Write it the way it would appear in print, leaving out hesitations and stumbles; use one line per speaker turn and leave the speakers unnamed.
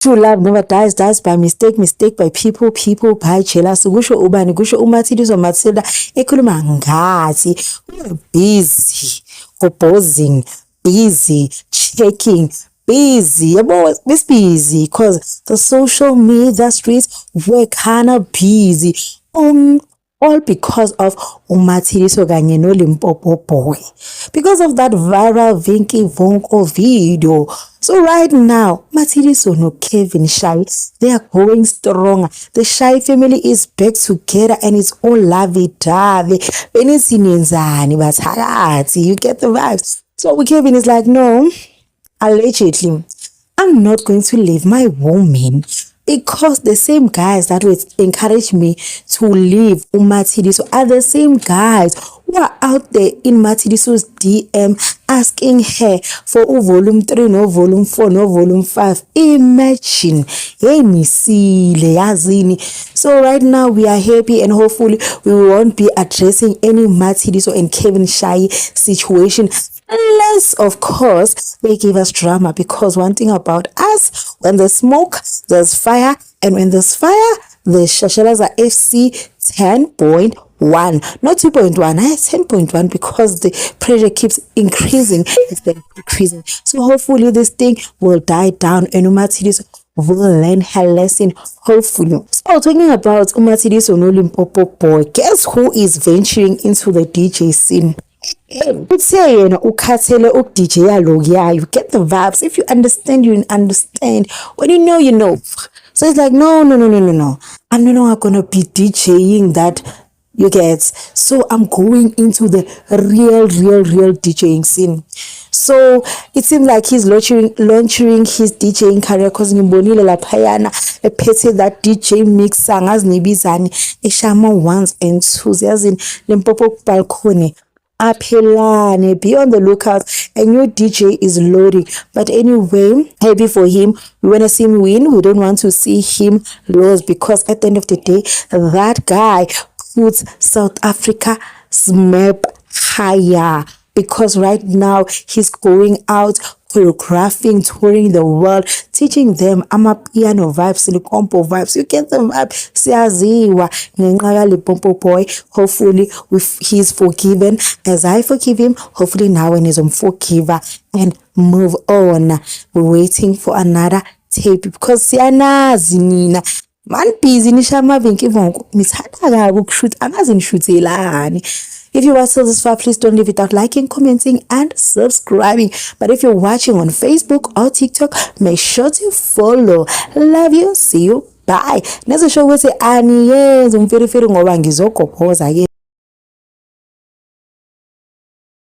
True love never dies by mistake by people by jealous. Kusho ubani, kusho uMatshidiso Matshidiso ekhuluma ngathi busy, opposing, busy, checking, busy, yabo busy because the social media streets were kinda busy. All because of Matshidiso kanye no Limpopo Boy. Because of that viral Vinky Vonco video. So right now, Matshidiso and Kevin Shai, they are going stronger. The Shai family is back together and it's all lovey-dovey. You get the vibes. So Kevin is like, no, allegedly, I'm not going to leave my woman. Because the same guys that would encourage me to leave Matshidiso are the same guys who are out there in Matshidiso's DM asking her for volume 3, no volume 4, no volume 5. Imagine. So right now we are happy and hopefully we won't be addressing any Matshidiso and Kevin Shai situation. Unless, of course, they give us drama, because one thing about us, when there's smoke, there's fire, and when there's fire, the Shashalas are FC 10.1, not 2.1, 10.1, because the pressure keeps increasing instead of decreasing. So hopefully this thing will die down and Matshidiso will learn her lesson, hopefully. So talking about Matshidiso no Limpopo Boy, guess who is venturing into the DJ scene? Say ukhathele DJ yalo, you get the vibes. If you understand, you understand. When you know, you know. So it's like, no, I'm no longer gonna be DJing that, you get. So I'm going into the real DJing scene. So it seems like he's launching his DJing career, because ngimbonile laphayana ephethe that DJ mixer ngazinibizani eshama ones and twos yazini Limpopo balcony. Apelane, be on the lookout. A new DJ is loading. But anyway, happy for him. We want to see him win. We don't want to see him lose, because at the end of the day, that guy puts South Africa's map higher. Because right now he's going out choreographing, touring the world, teaching them Amapiano vibes, Limpopo vibes. You get the vibe. Siyaziwa ngenxa Limpopo Boy. Hopefully he's forgiven as I forgive him. Hopefully now when he's forgiver and move on. We're waiting for another tape, because siyanazi nina man busy nishama Vinky Vonco nithanda ukushoot angazi nishutelani. If you are still this far, please don't leave without liking, commenting, and subscribing. But if you're watching on Facebook or TikTok, make sure to follow. Love you. See you. Bye. Next show we say ani yenza umfirifiri ngoba ngizogophoza ke.